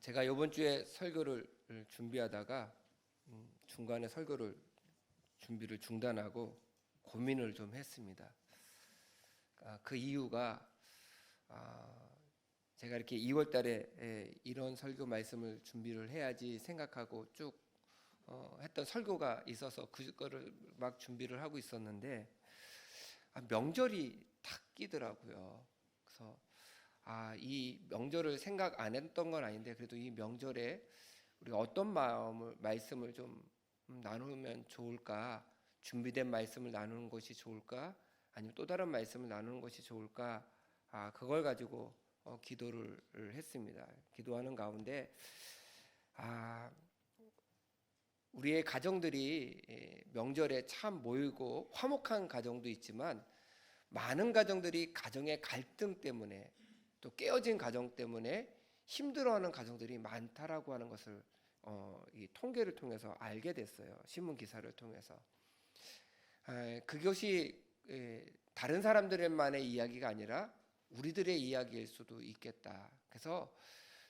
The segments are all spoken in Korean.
제가 이번 주에 설교를 준비하다가 중간에 설교를 준비를 중단하고 고민을 좀 했습니다. 그 이유가 제가 이렇게 2월 달에 이런 설교 말씀을 준비를 해야지 생각하고 쭉 했던 설교가 있어서 그거를 막 준비를 하고 있었는데 명절이 탁 끼더라고요. 그래서 이 명절을 생각 안 했던 건 아닌데 그래도 이 명절에 우리가 어떤 말씀을 좀 나누면 좋을까? 준비된 말씀을 나누는 것이 좋을까? 아니면 또 다른 말씀을 나누는 것이 좋을까? 그걸 가지고 기도를 했습니다. 기도하는 가운데 우리의 가정들이 명절에 참 모이고 화목한 가정도 있지만 많은 가정들이 가정의 갈등 때문에 또 깨어진 가정 때문에 힘들어하는 가정들이 많다라고 하는 것을 이 통계를 통해서 알게 됐어요. 신문 기사를 통해서. 그것이 다른 사람들만의 이야기가 아니라 우리들의 이야기일 수도 있겠다. 그래서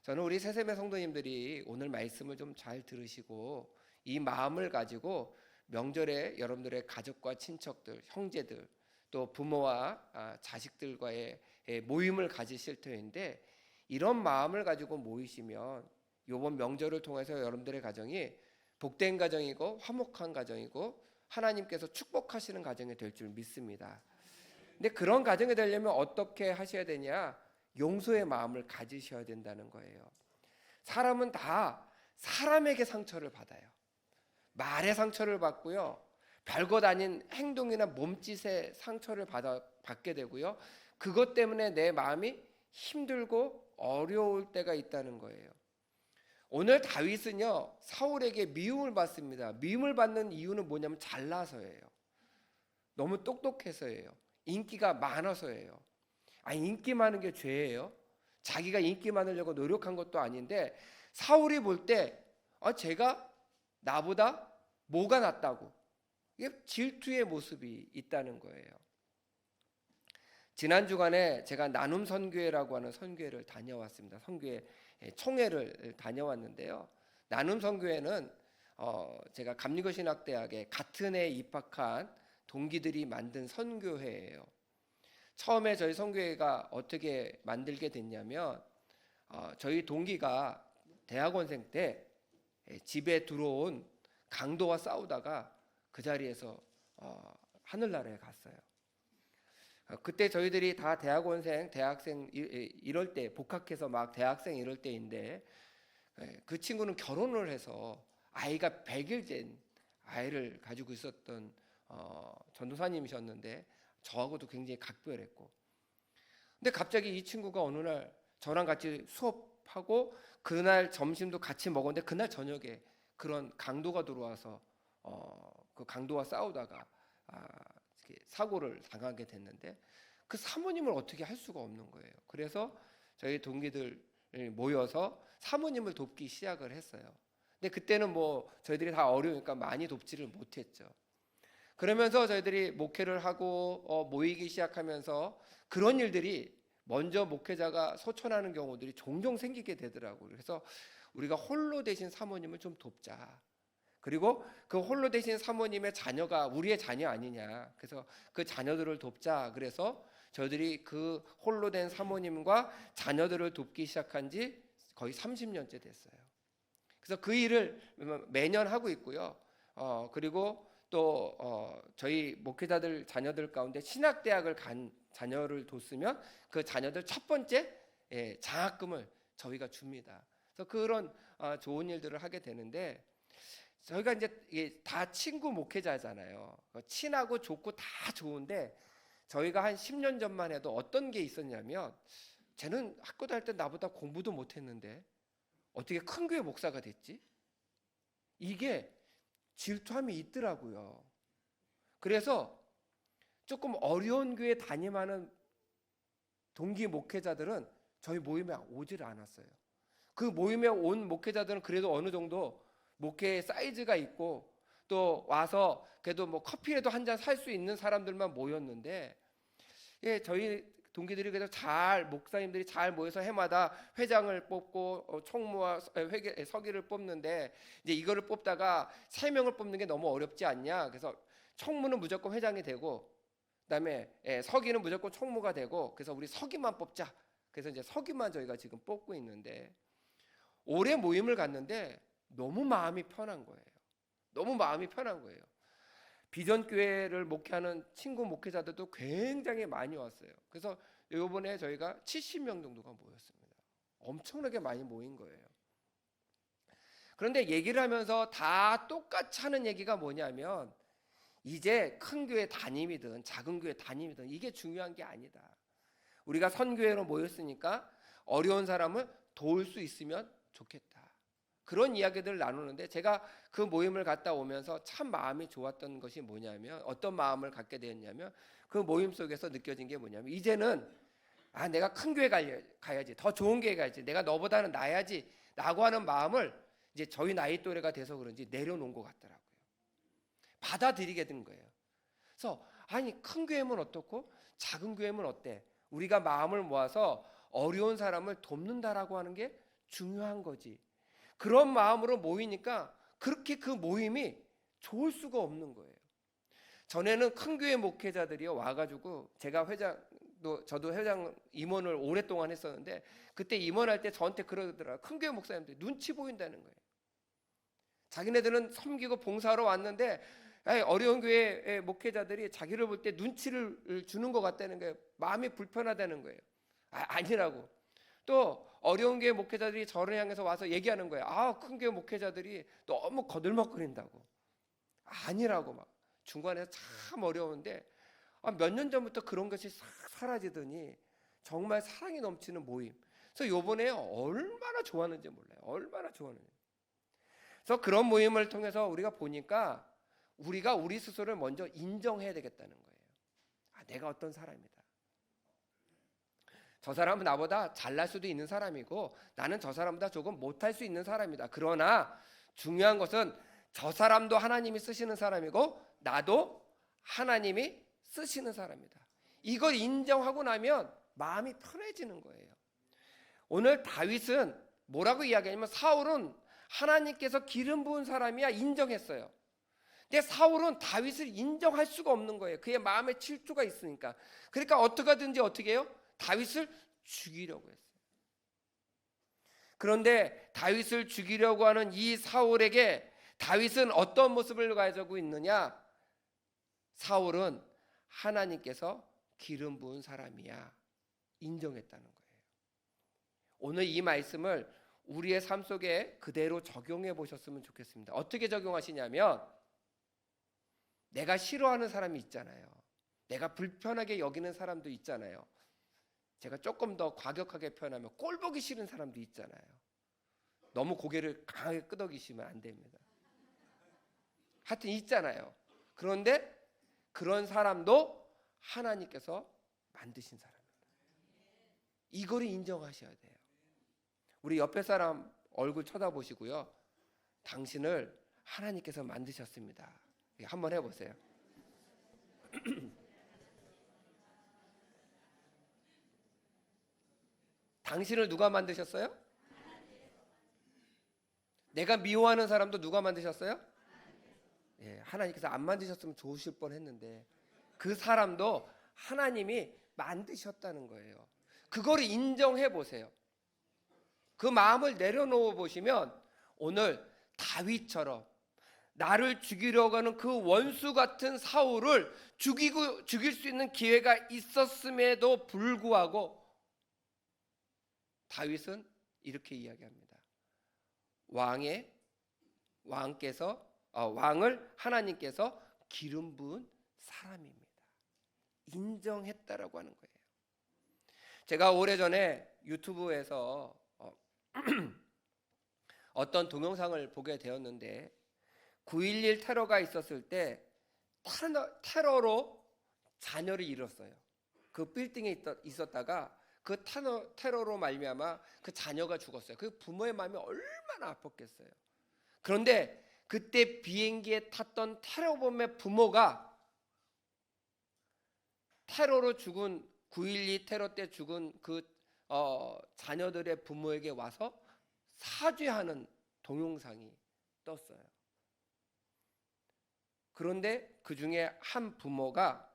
저는 우리 새샘의 성도님들이 오늘 말씀을 좀 잘 들으시고 이 마음을 가지고 명절에 여러분들의 가족과 친척들, 형제들 또 부모와 자식들과의 모임을 가지실 터인데 이런 마음을 가지고 모이시면 이번 명절을 통해서 여러분들의 가정이 복된 가정이고 화목한 가정이고 하나님께서 축복하시는 가정이 될 줄 믿습니다. 근데 그런 가정이 되려면 어떻게 하셔야 되냐? 용서의 마음을 가지셔야 된다는 거예요. 사람은 다 사람에게 상처를 받아요. 말의 상처를 받고요. 별것 아닌 행동이나 몸짓에 상처를 받게 되고요. 그것 때문에 내 마음이 힘들고 어려울 때가 있다는 거예요. 오늘 다윗은요 사울에게 미움을 받습니다. 미움을 받는 이유는 뭐냐면 잘나서예요. 너무 똑똑해서예요. 인기가 많아서예요. 인기 많은 게 죄예요? 자기가 인기 많으려고 노력한 것도 아닌데 사울이 볼 때 제가 나보다 뭐가 낫다고 이게 질투의 모습이 있다는 거예요. 지난 주간에 제가 나눔 선교회라고 하는 선교회를 다녀왔습니다. 선교회 총회를 다녀왔는데요. 나눔 선교회는 제가 감리교신학대학에 같은 해 입학한 동기들이 만든 선교회예요. 처음에 저희 선교회가 어떻게 만들게 됐냐면 저희 동기가 대학원생 때 집에 들어온 강도와 싸우다가 그 자리에서 하늘나라에 갔어요. 그때 저희들이 다 대학원생, 대학생 이럴 때 복학해서 막 대학생 이럴 때인데 그 친구는 결혼을 해서 아이가 100일 된 아이를 가지고 있었던 전도사님이셨는데 저하고도 굉장히 각별했고 근데 갑자기 이 친구가 어느 날 저랑 같이 수업하고 그날 점심도 같이 먹었는데 그날 저녁에 그런 강도가 들어와서 그 강도와 싸우다가 사고를 당하게 됐는데 그 사모님을 어떻게 할 수가 없는 거예요. 그래서 저희 동기들 모여서 사모님을 돕기 시작을 했어요. 근데 그때는 뭐 저희들이 다 어려우니까 많이 돕지를 못했죠. 그러면서 저희들이 목회를 하고 모이기 시작하면서 그런 일들이 먼저 목회자가 소천하는 경우들이 종종 생기게 되더라고요. 그래서 우리가 홀로 되신 사모님을 좀 돕자. 그리고 그 홀로 되신 사모님의 자녀가 우리의 자녀 아니냐. 그래서 그 자녀들을 돕자. 그래서 저희들이 그 홀로 된 사모님과 자녀들을 돕기 시작한 지 거의 30년째 됐어요. 그래서 그 일을 매년 하고 있고요. 그리고 또 저희 목회자들 자녀들 가운데 신학대학을 간 자녀를 뒀으면 그 자녀들 첫 번째 장학금을 저희가 줍니다. 그래서 그런 좋은 일들을 하게 되는데 저희가 이제 다 친구 목회자잖아요. 친하고 좋고 다 좋은데 저희가 한 10년 전만 해도 어떤 게 있었냐면 쟤는 학교 다닐 때 나보다 공부도 못했는데 어떻게 큰 교회 목사가 됐지? 이게 질투함이 있더라고요. 그래서 조금 어려운 교회 담임하는 동기 목회자들은 저희 모임에 오질 않았어요. 그 모임에 온 목회자들은 그래도 어느 정도 목회의 사이즈가 있고 또 와서 그래도 뭐 커피라도 한 잔 살 수 있는 사람들만 모였는데 저희 동기들이 그래서 잘 목사님들이 잘 모여서 해마다 회장을 뽑고 총무와 서기를 뽑는데 이제 이거를 뽑다가 3명을 뽑는 게 너무 어렵지 않냐. 그래서 총무는 무조건 회장이 되고 그다음에 서기는 무조건 총무가 되고 그래서 우리 서기만 뽑자. 그래서 이제 서기만 저희가 지금 뽑고 있는데 올해 모임을 갔는데 너무 마음이 편한 거예요. 너무 마음이 편한 거예요. 비전교회를 목회하는 친구 목회자들도 굉장히 많이 왔어요. 그래서 이번에 저희가 70명 정도가 모였습니다. 엄청나게 많이 모인 거예요. 그런데 얘기를 하면서 다 똑같이 하는 얘기가 뭐냐면 이제 큰 교회 담임이든 작은 교회 담임이든 이게 중요한 게 아니다. 우리가 선교회로 모였으니까 어려운 사람을 도울 수 있으면 좋겠다. 그런 이야기들을 나누는데 제가 그 모임을 갔다 오면서 참 마음이 좋았던 것이 뭐냐면 어떤 마음을 갖게 되었냐면 그 모임 속에서 느껴진 게 뭐냐면 이제는 내가 큰 교회 가야지 더 좋은 교회 가야지 내가 너보다는 나야지 라고 하는 마음을 이제 저희 나이 또래가 돼서 그런지 내려놓은 것 같더라고요. 받아들이게 된 거예요. 그래서 큰 교회면 어떻고 작은 교회면 어때? 우리가 마음을 모아서 어려운 사람을 돕는다라고 하는 게 중요한 거지. 그런 마음으로 모이니까 그렇게 그 모임이 좋을 수가 없는 거예요. 전에는 큰 교회 목회자들이 와가지고 제가 저도 회장 임원을 오랫동안 했었는데 그때 임원할 때 저한테 그러더라고요. 큰 교회 목사님들이 눈치 보인다는 거예요. 자기네들은 섬기고 봉사하러 왔는데 어려운 교회 목회자들이 자기를 볼 때 눈치를 주는 것 같다는 거예요. 마음이 불편하다는 거예요. 아니라고. 또 어려운 교회 목회자들이 저를 향해서 와서 얘기하는 거예요. 큰 교회 목회자들이 너무 거들먹거린다고. 아니라고 막 중간에서 참 어려운데 몇 년 전부터 그런 것이 싹 사라지더니 정말 사랑이 넘치는 모임. 그래서 요번에 얼마나 좋았는지 몰라요. 얼마나 좋았는지. 그래서 그런 모임을 통해서 우리가 보니까 우리가 우리 스스로를 먼저 인정해야 되겠다는 거예요. 내가 어떤 사람이다. 저 사람은 나보다 잘날 수도 있는 사람이고 나는 저 사람보다 조금 못할 수 있는 사람이다. 그러나 중요한 것은 저 사람도 하나님이 쓰시는 사람이고 나도 하나님이 쓰시는 사람이다. 이걸 인정하고 나면 마음이 편해지는 거예요. 오늘 다윗은 뭐라고 이야기하냐면 사울은 하나님께서 기름 부은 사람이야 인정했어요. 근데 사울은 다윗을 인정할 수가 없는 거예요. 그의 마음에 질투가 있으니까. 그러니까 어떻게 해요? 다윗을 죽이려고 했어요. 그런데 다윗을 죽이려고 하는 이 사울에게 다윗은 어떤 모습을 가지고 있느냐? 사울은 하나님께서 기름 부은 사람이야 인정했다는 거예요. 오늘 이 말씀을 우리의 삶 속에 그대로 적용해 보셨으면 좋겠습니다. 어떻게 적용하시냐면 내가 싫어하는 사람이 있잖아요. 내가 불편하게 여기는 사람도 있잖아요. 제가 조금 더 과격하게 표현하면 꼴 보기 싫은 사람도 있잖아요. 너무 고개를 강하게 끄덕이시면 안 됩니다. 하여튼 있잖아요. 그런데 그런 사람도 하나님께서 만드신 사람입니다. 이거를 인정하셔야 돼요. 우리 옆에 사람 얼굴 쳐다보시고요. 당신을 하나님께서 만드셨습니다. 한번 해보세요. 당신을 누가 만드셨어요? 내가 미워하는 사람도 누가 만드셨어요? 하나님께서 안 만드셨으면 좋으실 뻔했는데 그 사람도 하나님이 만드셨다는 거예요. 그거를 인정해 보세요. 그 마음을 내려놓아 보시면 오늘 다윗처럼 나를 죽이려고 하는 그 원수 같은 사울을 죽일 수 있는 기회가 있었음에도 불구하고 다윗은 이렇게 이야기합니다. 왕을 하나님께서 기름 부은 사람입니다. 인정했다라고 하는 거예요. 제가 오래전에 유튜브에서 어떤 동영상을 보게 되었는데 9.11 테러가 있었을 때 테러로 자녀를 잃었어요. 그 빌딩에 있었다가 그 테러로 말미암아 그 자녀가 죽었어요. 그 부모의 마음이 얼마나 아팠겠어요. 그런데 그때 비행기에 탔던 테러범의 부모가 테러로 죽은 9.12 테러 때 죽은 그 자녀들의 부모에게 와서 사죄하는 동영상이 떴어요. 그런데 그 중에 한 부모가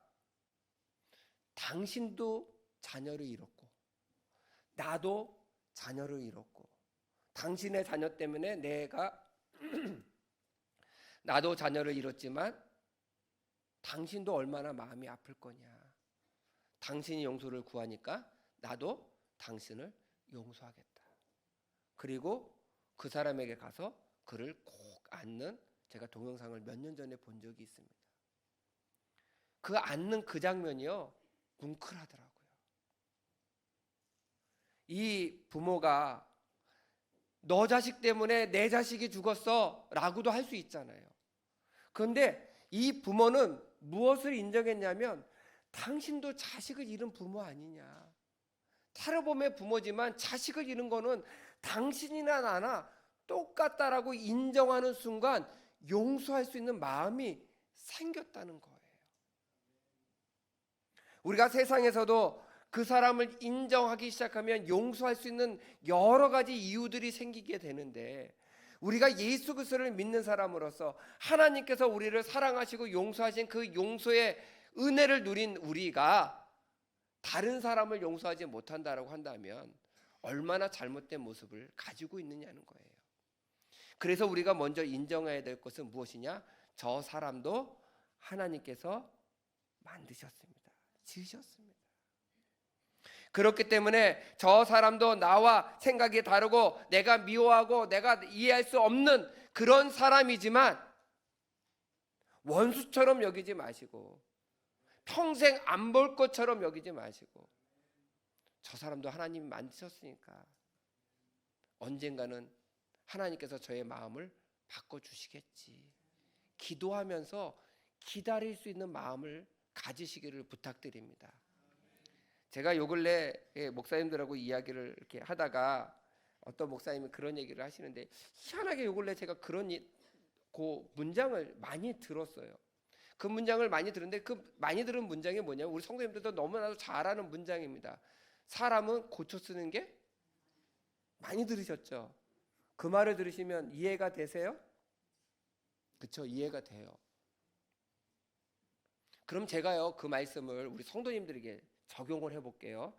당신도 자녀를 잃었고 나도 자녀를 잃었고 당신의 자녀 때문에 내가 나도 자녀를 잃었지만 당신도 얼마나 마음이 아플 거냐. 당신이 용서를 구하니까 나도 당신을 용서하겠다. 그리고 그 사람에게 가서 그를 꼭 안는 제가 동영상을 몇 년 전에 본 적이 있습니다. 그 안는 그 장면이요, 뭉클하더라고요. 이 부모가 너 자식 때문에 내 자식이 죽었어 라고도 할 수 있잖아요. 그런데 이 부모는 무엇을 인정했냐면 당신도 자식을 잃은 부모 아니냐. 테러범의 부모지만 자식을 잃은 거는 당신이나 나나 똑같다라고 인정하는 순간 용서할 수 있는 마음이 생겼다는 거예요. 우리가 세상에서도 그 사람을 인정하기 시작하면 용서할 수 있는 여러 가지 이유들이 생기게 되는데, 우리가 예수 그리스도를 믿는 사람으로서 하나님께서 우리를 사랑하시고 용서하신 그 용서의 은혜를 누린 우리가 다른 사람을 용서하지 못한다라고 한다면 얼마나 잘못된 모습을 가지고 있느냐는 거예요. 그래서 우리가 먼저 인정해야 될 것은 무엇이냐? 저 사람도 하나님께서 만드셨습니다. 지으셨습니다. 그렇기 때문에 저 사람도 나와 생각이 다르고 내가 미워하고 내가 이해할 수 없는 그런 사람이지만 원수처럼 여기지 마시고 평생 안 볼 것처럼 여기지 마시고 저 사람도 하나님이 만드셨으니까 언젠가는 하나님께서 저의 마음을 바꿔주시겠지. 기도하면서 기다릴 수 있는 마음을 가지시기를 부탁드립니다. 제가 요 근래 목사님들하고 이야기를 이렇게 하다가 어떤 목사님이 그런 얘기를 하시는데, 희한하게 요 근래 제가 그런 그 문장을 많이 들었어요. 그 문장을 많이 들었는데 그 많이 들은 문장이 뭐냐면 우리 성도님들도 너무나도 잘 아는 문장입니다. 사람은 고쳐 쓰는 게 많이 들으셨죠? 그 말을 들으시면 이해가 되세요? 그렇죠? 이해가 돼요. 그럼 제가요 그 말씀을 우리 성도님들에게 적용을 해볼게요.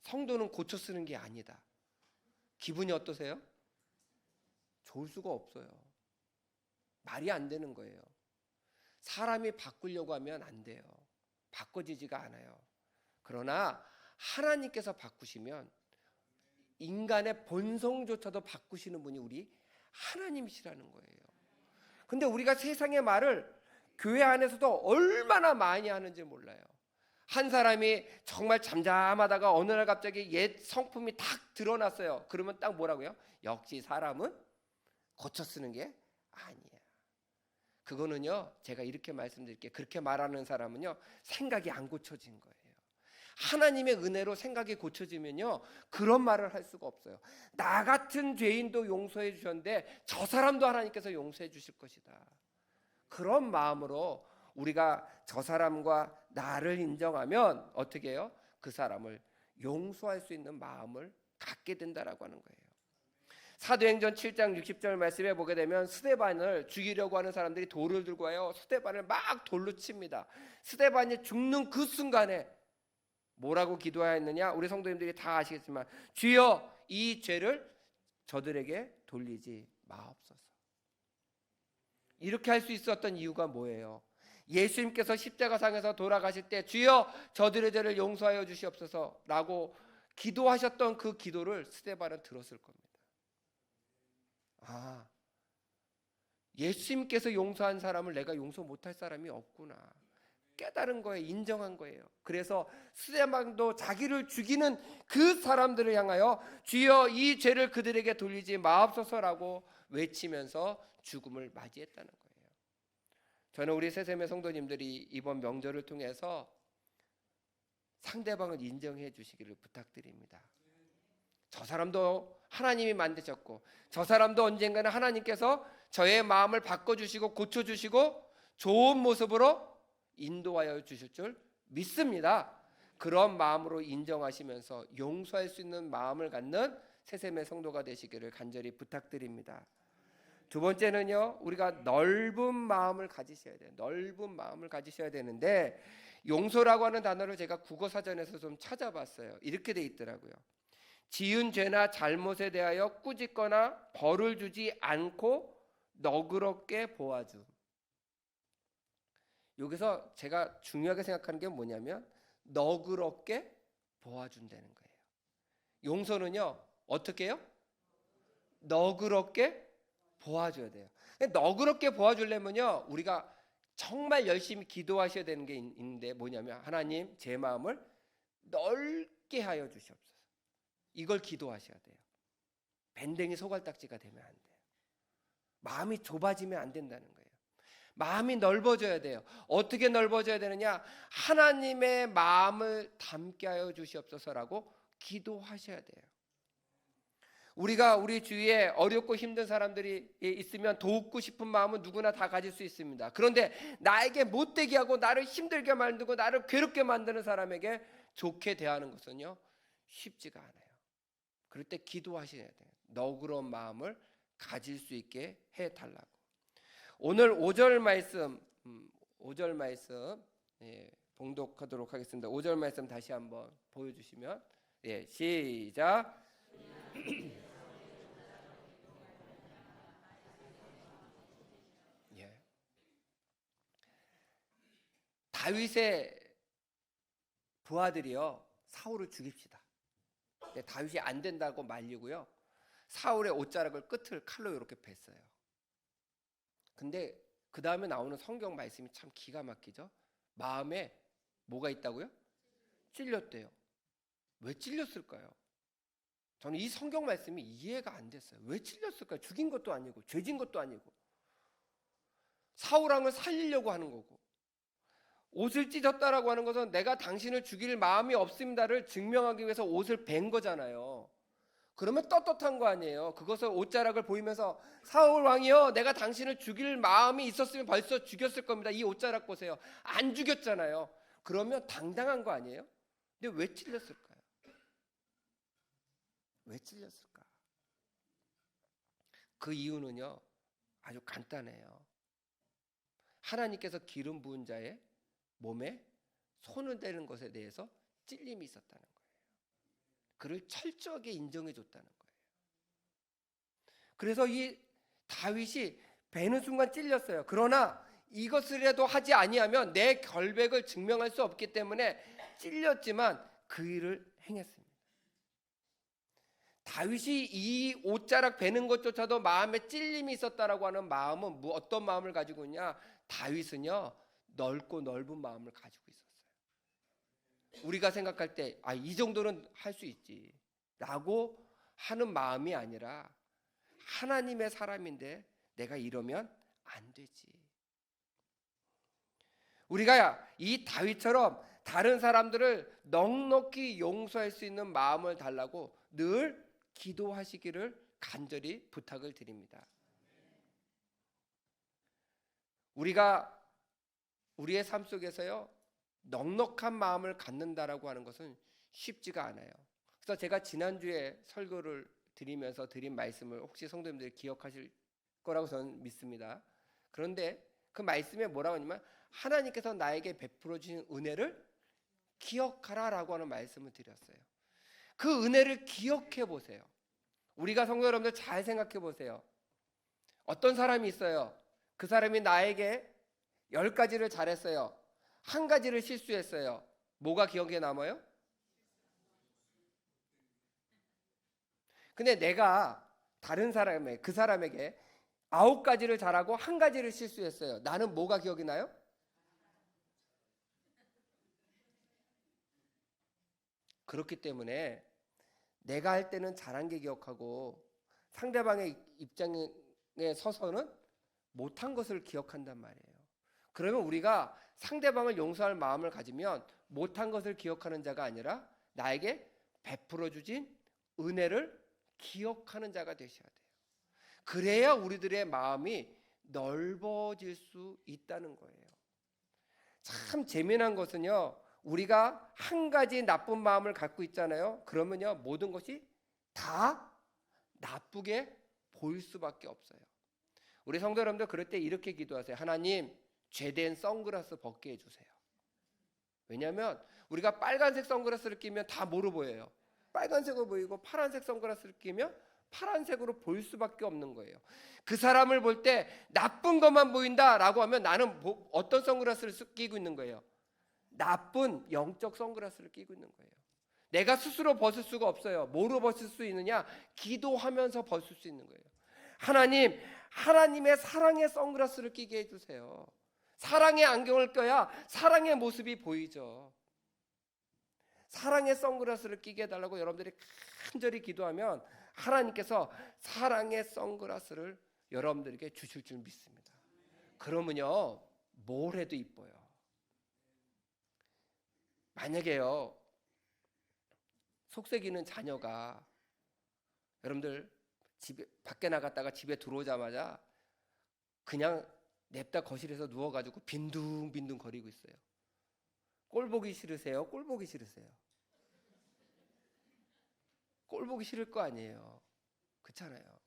성도는 고쳐 쓰는 게 아니다. 기분이 어떠세요? 좋을 수가 없어요. 말이 안 되는 거예요. 사람이 바꾸려고 하면 안 돼요. 바꿔지지가 않아요. 그러나 하나님께서 바꾸시면 인간의 본성조차도 바꾸시는 분이 우리 하나님이시라는 거예요. 근데 우리가 세상의 말을 교회 안에서도 얼마나 많이 하는지 몰라요. 한 사람이 정말 잠잠하다가 어느 날 갑자기 옛 성품이 탁 드러났어요. 그러면 딱 뭐라고요? 역시 사람은 고쳐 쓰는 게 아니야. 그거는요, 제가 이렇게 말씀드릴게요. 그렇게 말하는 사람은요, 생각이 안 고쳐진 거예요. 하나님의 은혜로 생각이 고쳐지면요, 그런 말을 할 수가 없어요. 나 같은 죄인도 용서해 주셨는데 저 사람도 하나님께서 용서해 주실 것이다. 그런 마음으로 우리가 저 사람과 나를 인정하면 어떻게 해요? 그 사람을 용서할 수 있는 마음을 갖게 된다라고 하는 거예요. 사도행전 7장 60절 말씀에 보게 되면 스데반을 죽이려고 하는 사람들이 돌을 들고 와요. 스데반을 막 돌로 칩니다. 스데반이 죽는 그 순간에 뭐라고 기도하였느냐? 우리 성도님들이 다 아시겠지만 주여 이 죄를 저들에게 돌리지 마옵소서. 이렇게 할 수 있었던 이유가 뭐예요? 예수님께서 십자가상에서 돌아가실 때 주여 저들의 죄를 용서하여 주시옵소서라고 기도하셨던 그 기도를 스데반은 들었을 겁니다. 아, 예수님께서 용서한 사람을 내가 용서 못할 사람이 없구나 깨달은 거예요. 인정한 거예요. 그래서 스데반도 자기를 죽이는 그 사람들을 향하여 주여 이 죄를 그들에게 돌리지 마옵소서라고 외치면서 죽음을 맞이했다는 거예요. 저는 우리 새샘의 성도님들이 이번 명절을 통해서 상대방을 인정해 주시기를 부탁드립니다. 저 사람도 하나님이 만드셨고 저 사람도 언젠가는 하나님께서 저의 마음을 바꿔주시고 고쳐주시고 좋은 모습으로 인도하여 주실 줄 믿습니다. 그런 마음으로 인정하시면서 용서할 수 있는 마음을 갖는 새샘의 성도가 되시기를 간절히 부탁드립니다. 두 번째는요, 우리가 넓은 마음을 가지셔야 돼요. 넓은 마음을 가지셔야 되는데, 용서라고 하는 단어를 제가 국어 사전에서 좀 찾아봤어요. 이렇게 돼 있더라고요. 지은 죄나 잘못에 대하여 꾸짖거나 벌을 주지 않고 너그럽게 보아줌. 여기서 제가 중요하게 생각하는 게 뭐냐면 너그럽게 보아준다는 거예요. 용서는요, 어떻게 해요? 너그럽게 보아줘야 돼요. 너그럽게 보아주려면요, 우리가 정말 열심히 기도하셔야 되는 게 있는데 뭐냐면, 하나님 제 마음을 넓게 하여 주시옵소서. 이걸 기도하셔야 돼요. 밴댕이 소갈딱지가 되면 안 돼요. 마음이 좁아지면 안 된다는 거예요. 마음이 넓어져야 돼요. 어떻게 넓어져야 되느냐? 하나님의 마음을 담게 하여 주시옵소서라고 기도하셔야 돼요. 우리가 우리 주위에 어렵고 힘든 사람들이 있으면 돕고 싶은 마음은 누구나 다 가질 수 있습니다. 그런데 나에게 못되게 하고 나를 힘들게 만들고 나를 괴롭게 만드는 사람에게 좋게 대하는 것은요, 쉽지가 않아요. 그럴 때 기도하셔야 돼요. 너그러운 마음을 가질 수 있게 해달라고. 오늘 5절 말씀 봉독하도록 하겠습니다. 5절 말씀 다시 한번 보여주시면, 시작. 다윗의 부하들이요, 사울을 죽입시다. 다윗이 안 된다고 말리고요, 사울의 옷자락을 끝을 칼로 이렇게 뱄어요. 근데 그 다음에 나오는 성경 말씀이 참 기가 막히죠. 마음에 뭐가 있다고요? 찔렸대요. 왜 찔렸을까요? 저는 이 성경 말씀이 이해가 안 됐어요. 왜 찔렸을까요? 죽인 것도 아니고 죄진 것도 아니고 사울 왕을 살리려고 하는 거고, 옷을 찢었다라고 하는 것은 내가 당신을 죽일 마음이 없습니다를 증명하기 위해서 옷을 벤 거잖아요. 그러면 떳떳한 거 아니에요. 그것을 옷자락을 보이면서 사울 왕이요, 내가 당신을 죽일 마음이 있었으면 벌써 죽였을 겁니다. 이 옷자락 보세요. 안 죽였잖아요. 그러면 당당한 거 아니에요? 근데 왜 찔렸을까요? 왜 찔렸을까? 그 이유는요, 아주 간단해요. 하나님께서 기름 부은 자의 몸에 손을 대는 것에 대해서 찔림이 있었다는 거예요. 그를 철저하게 인정해 줬다는 거예요. 그래서 이 다윗이 베는 순간 찔렸어요. 그러나 이것을라도 하지 아니하면 내 결백을 증명할 수 없기 때문에 찔렸지만 그 일을 행했습니다. 다윗이 이 옷자락 베는 것조차도 마음에 찔림이 있었다라고 하는 마음은 어떤 마음을 가지고 있냐? 다윗은요, 넓고 넓은 마음을 가지고 있었어요. 우리가 생각할 때 이 정도는 할 수 있지 라고 하는 마음이 아니라, 하나님의 사람인데 내가 이러면 안 되지. 우리가 이 다윗처럼 다른 사람들을 넉넉히 용서할 수 있는 마음을 달라고 늘 기도하시기를 간절히 부탁을 드립니다. 우리가 우리의 삶 속에서요, 넉넉한 마음을 갖는다라고 하는 것은 쉽지가 않아요. 그래서 제가 지난주에 설교를 드리면서 드린 말씀을 혹시 성도님들이 기억하실 거라고 저는 믿습니다. 그런데 그 말씀에 뭐라고 하냐면, 하나님께서 나에게 베풀어 주신 은혜를 기억하라라고 하는 말씀을 드렸어요. 그 은혜를 기억해 보세요. 우리가 성도 여러분들 잘 생각해 보세요. 어떤 사람이 있어요. 그 사람이 나에게 10가지를 잘했어요. 한 가지를 실수했어요. 뭐가 기억에 남아요? 근데 내가 다른 사람에, 그 사람에게 9가지를 잘하고 한 가지를 실수했어요. 나는 뭐가 기억이 나요? 그렇기 때문에 내가 할 때는 잘한 게 기억하고 상대방의 입장에 서서는 못한 것을 기억한단 말이에요. 그러면 우리가 상대방을 용서할 마음을 가지면 못한 것을 기억하는 자가 아니라 나에게 베풀어 주신 은혜를 기억하는 자가 되셔야 돼요. 그래야 우리들의 마음이 넓어질 수 있다는 거예요. 참 재미난 것은요, 우리가 한 가지 나쁜 마음을 갖고 있잖아요. 그러면요, 모든 것이 다 나쁘게 보일 수밖에 없어요. 우리 성도 여러분들 그럴 때 이렇게 기도하세요. 하나님, 죄된 선글라스 벗게 해주세요. 왜냐하면 우리가 빨간색 선글라스를 끼면 다 뭐로 보여요? 빨간색으로 보이고, 파란색 선글라스를 끼면 파란색으로 보일 수밖에 없는 거예요. 그 사람을 볼 때 나쁜 것만 보인다라고 하면 나는 어떤 선글라스를 끼고 있는 거예요? 나쁜 영적 선글라스를 끼고 있는 거예요. 내가 스스로 벗을 수가 없어요. 뭐로 벗을 수 있느냐? 기도하면서 벗을 수 있는 거예요. 하나님, 하나님의 사랑의 선글라스를 끼게 해주세요. 사랑의 안경을 껴야 사랑의 모습이 보이죠. 사랑의 선글라스를 끼게 해달라고 여러분들이 간절히 기도하면 하나님께서 사랑의 선글라스를 여러분들에게 주실 줄 믿습니다. 그러면요, 뭘 해도 이뻐요. 만약에요, 속썩이는 자녀가 여러분들 집에 밖에 나갔다가 집에 들어오자마자 그냥 냅다 거실에서 누워가지고 빈둥빈둥 거리고 있어요. 꼴 보기 싫으세요? 꼴 보기 싫으세요? 꼴 보기 싫을 거 아니에요. 그렇잖아요.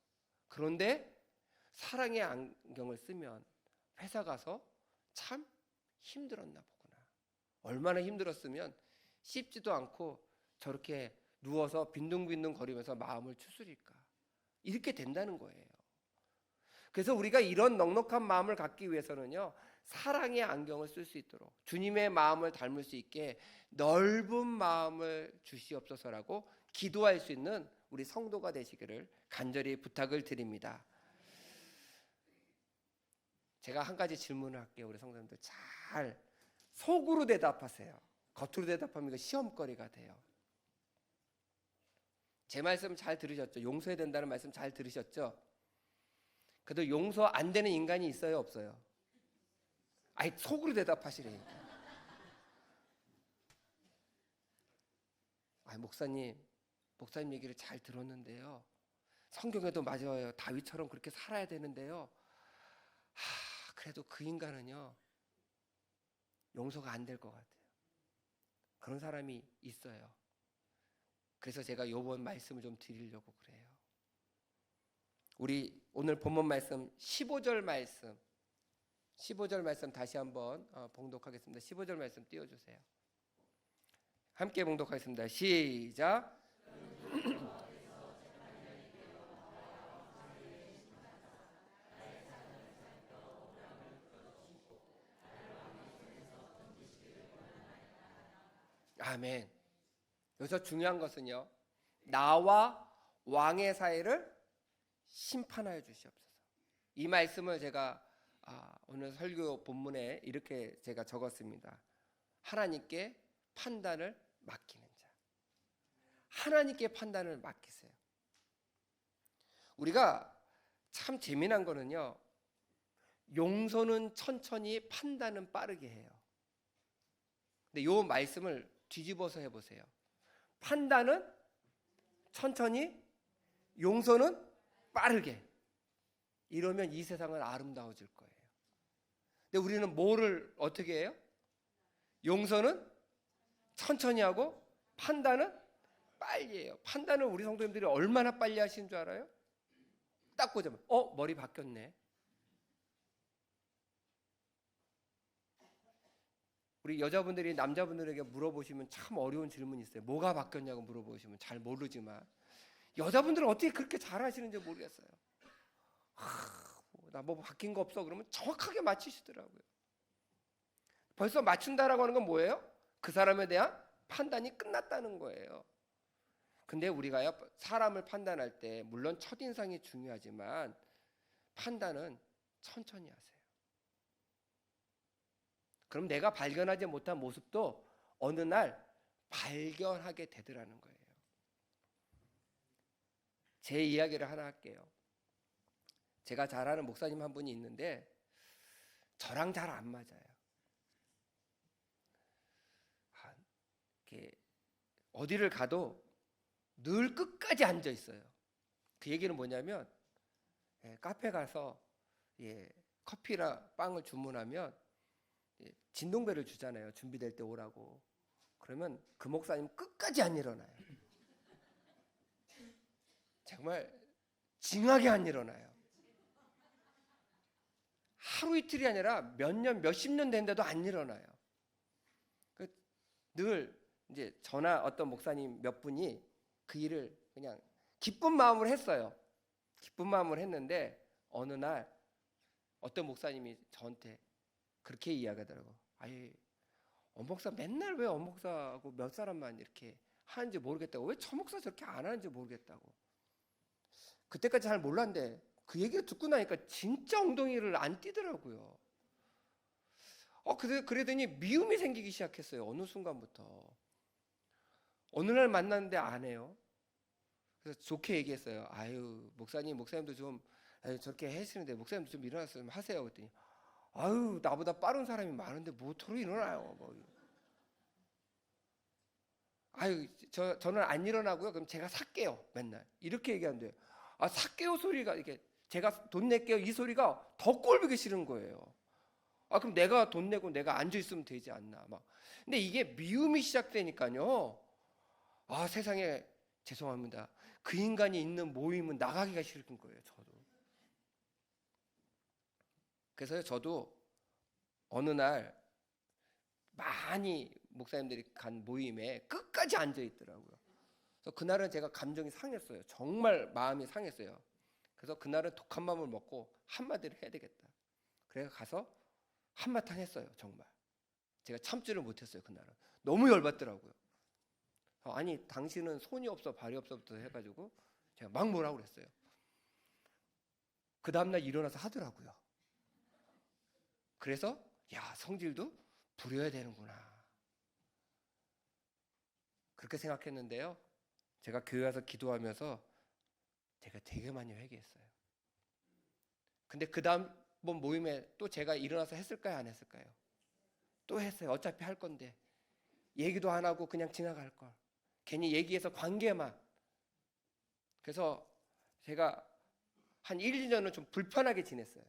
그런데 사랑의 안경을 쓰면 회사 가서 참 힘들었나 보구나. 얼마나 힘들었으면 씹지도 않고 저렇게 누워서 빈둥빈둥 거리면서 마음을 추스릴까. 이렇게 된다는 거예요. 그래서 우리가 이런 넉넉한 마음을 갖기 위해서는요, 사랑의 안경을 쓸 수 있도록 주님의 마음을 닮을 수 있게 넓은 마음을 주시옵소서라고 기도할 수 있는 우리 성도가 되시기를 간절히 부탁을 드립니다. 제가 한 가지 질문을 할게요. 우리 성도님들 잘 속으로 대답하세요. 겉으로 대답하면 이거 시험거리가 돼요. 제 말씀 잘 들으셨죠? 용서해야 된다는 말씀 잘 들으셨죠? 그래도 용서 안 되는 인간이 있어요, 없어요? 아니, 속으로 대답하시라니까. 아니, 목사님 얘기를 잘 들었는데요, 성경에도 맞아요. 다윗처럼 그렇게 살아야 되는데요, 그래도 그 인간은요, 용서가 안 될 것 같아요. 그런 사람이 있어요. 그래서 제가 이번 말씀을 좀 드리려고 그래요. 우리 오늘 본문 말씀 15절 말씀 다시 한번 봉독하겠습니다. 15절 말씀 띄워주세요. 함께 봉독하겠습니다. 시작. 아멘. 여기서 중요한 것은요, 나와 왕의 사이를 심판하여 주시옵소서. 이 말씀을 제가 오늘 설교 본문에 이렇게 제가 적었습니다. 하나님께 판단을 맡기는 자. 하나님께 판단을 맡기세요. 우리가 참 재미난 거는요, 용서는 천천히, 판단은 빠르게 해요. 근데 이 말씀을 뒤집어서 해보세요. 판단은 천천히, 용서는 빠르게. 이러면 이 세상은 아름다워질 거예요. 근데 우리는 뭐를 어떻게 해요? 용서는 천천히 하고 판단은 빨리 해요. 판단을 우리 성도님들이 얼마나 빨리 하시는 줄 알아요? 딱 보자면 머리 바뀌었네. 우리 여자분들이 남자분들에게 물어보시면 참 어려운 질문이 있어요. 뭐가 바뀌었냐고 물어보시면 잘 모르지만 여자분들은 어떻게 그렇게 잘 하시는지 모르겠어요. 나 뭐 바뀐 거 없어? 그러면 정확하게 맞추시더라고요. 벌써 맞춘다라고 하는 건 뭐예요? 그 사람에 대한 판단이 끝났다는 거예요. 근데 우리가요, 사람을 판단할 때 물론 첫인상이 중요하지만 판단은 천천히 하세요. 그럼 내가 발견하지 못한 모습도 어느 날 발견하게 되더라는 거예요. 제 이야기를 하나 할게요. 제가 잘 아는 목사님 한 분이 있는데 저랑 잘 안 맞아요. 이렇게 어디를 가도 늘 끝까지 앉아 있어요. 그 얘기는 뭐냐면, 카페 가서 커피나 빵을 주문하면 진동배를 주잖아요. 준비될 때 오라고. 그러면 그 목사님 끝까지 안 일어나요. 정말 징하게 안 일어나요. 하루 이틀이 아니라 몇 년, 몇십 년 된데도 안 일어나요. 늘 이제 저나 어떤 목사님 몇 분이 그 일을 그냥 기쁜 마음으로 했어요. 기쁜 마음으로 했는데 어느 날 어떤 목사님이 저한테 그렇게 이야기하더라고. 아예 엄목사 맨날 왜 엄목사하고 몇 사람만 이렇게 하는지 모르겠다고. 왜 저 목사 저렇게 안 하는지 모르겠다고. 그때까지 잘 몰랐는데 그 얘기를 듣고 나니까 진짜 엉덩이를 안 뛰더라고요. 그러더니 미움이 생기기 시작했어요. 어느 순간부터. 어느 날 만났는데 안 해요. 그래서 좋게 얘기했어요. 아유 목사님도 좀 저렇게 하시는데 목사님도 좀 일어났으면 하세요. 그랬더니 아유 나보다 빠른 사람이 많은데 뭐토록 일어나요. 아유 저는 안 일어나고요. 그럼 제가 살게요. 맨날 이렇게 얘기하는데 살게요 소리가 이렇게 제가 돈 낼게요 이 소리가 더 꼴보기 싫은 거예요. 그럼 내가 돈 내고 내가 앉아 있으면 되지 않나 막. 근데 이게 미움이 시작되니까요. 세상에 죄송합니다. 그 인간이 있는 모임은 나가기가 싫은 거예요. 저도. 그래서 저도 어느 날 많이 목사님들이 간 모임에 끝까지 앉아 있더라고요. 그래서 그날은 제가 감정이 상했어요. 정말 마음이 상했어요. 그래서 그날은 독한 마음을 먹고 한마디를 해야 되겠다. 그래서 가서 한마탄 했어요. 정말 제가 참지를 못했어요. 그날은 너무 열받더라고요. 아니 당신은 손이 없어 발이 없어부터 해가지고 제가 막 뭐라고 그랬어요. 그 다음날 일어나서 하더라고요. 그래서 성질도 부려야 되는구나 그렇게 생각했는데요. 제가 교회 와서 기도하면서 제가 되게 많이 회개했어요. 근데 그 다음번 모임에 또 제가 일어나서 했을까요 안 했을까요? 또 했어요. 어차피 할 건데 얘기도 안 하고 그냥 지나갈 걸. 괜히 얘기해서 관계만. 그래서 제가 한 1, 2년은 좀 불편하게 지냈어요.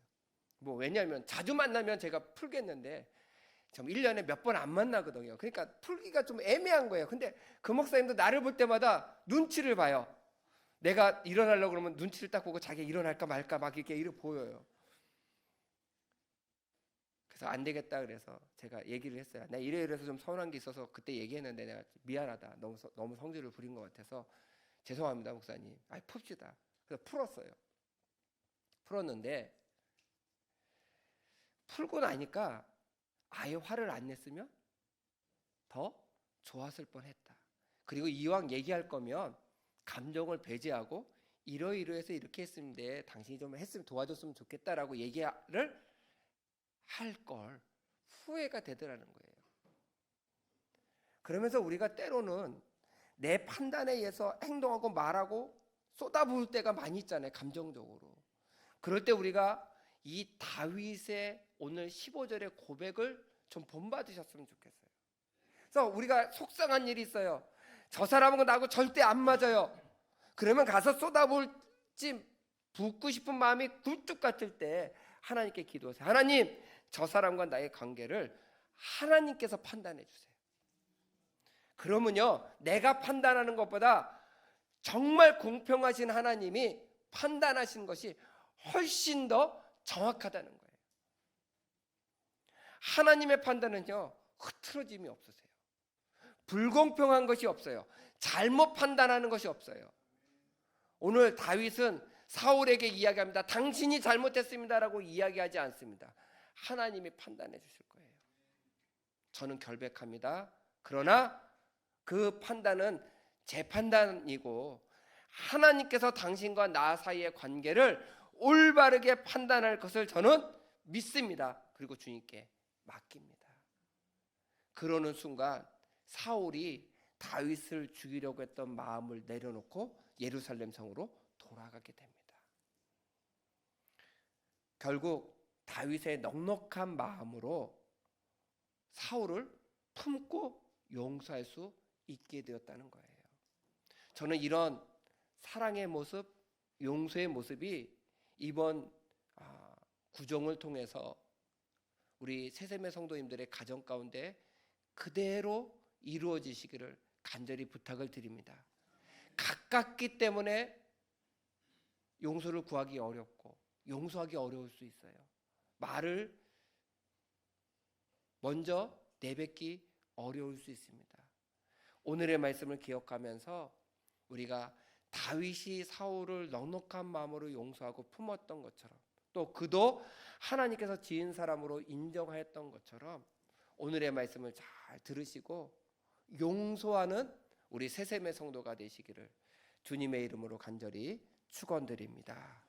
왜냐하면 자주 만나면 제가 풀겠는데 좀 1년에 몇 번 안 만나거든요. 그러니까 풀기가 좀 애매한 거예요. 근데 그 목사님도 나를 볼 때마다 눈치를 봐요. 내가 일어나려고 그러면 눈치를 딱 보고 자기가 일어날까 말까 막 이렇게 보여요. 그래서 안 되겠다 그래서 제가 얘기를 했어요. 내가 이래서 좀 서운한 게 있어서 그때 얘기했는데 내가 미안하다. 너무 성질을 부린 것 같아서 죄송합니다 목사님. 풉시다. 그래서 풀었어요. 풀었는데 풀고 나니까 아예 화를 안 냈으면 더 좋았을 뻔했다. 그리고 이왕 얘기할 거면 감정을 배제하고 이러이러해서 이렇게 했는데 당신이 좀 했으면 도와줬으면 좋겠다라고 얘기를 할 걸 후회가 되더라는 거예요. 그러면서 우리가 때로는 내 판단에 의해서 행동하고 말하고 쏟아부을 때가 많이 있잖아요. 감정적으로. 그럴 때 우리가 이 다윗의 오늘 15절의 고백을 좀 본받으셨으면 좋겠어요. 그래서 우리가 속상한 일이 있어요. 저 사람은 나하고 절대 안 맞아요. 그러면 가서 쏟아부을지 붓고 싶은 마음이 굴뚝 같을 때 하나님께 기도하세요. 하나님, 저 사람과 나의 관계를 하나님께서 판단해 주세요. 그러면요, 내가 판단하는 것보다 정말 공평하신 하나님이 판단하시는 것이 훨씬 더 정확하다는 거예요. 하나님의 판단은요, 흐트러짐이 없으세요. 불공평한 것이 없어요. 잘못 판단하는 것이 없어요. 오늘 다윗은 사울에게 이야기합니다. 당신이 잘못했습니다라고 이야기하지 않습니다. 하나님이 판단해 주실 거예요. 저는 결백합니다. 그러나 그 판단은 제 판단이고 하나님께서 당신과 나 사이의 관계를 올바르게 판단할 것을 저는 믿습니다. 그리고 주님께 맡깁니다. 그러는 순간 사울이 다윗을 죽이려고 했던 마음을 내려놓고 예루살렘 성으로 돌아가게 됩니다. 결국 다윗의 넉넉한 마음으로 사울을 품고 용서할 수 있게 되었다는 거예요. 저는 이런 사랑의 모습, 용서의 모습이 이번 구정을 통해서 우리 새샘의 성도님들의 가정 가운데 그대로 이루어지시기를 간절히 부탁을 드립니다. 가깝기 때문에 용서를 구하기 어렵고 용서하기 어려울 수 있어요. 말을 먼저 내뱉기 어려울 수 있습니다. 오늘의 말씀을 기억하면서 우리가 다윗이 사울을 넉넉한 마음으로 용서하고 품었던 것처럼, 또 그도 하나님께서 지은 사람으로 인정하였던 것처럼 오늘의 말씀을 잘 들으시고 용서하는 우리 새샘의 성도가 되시기를 주님의 이름으로 간절히 축원드립니다.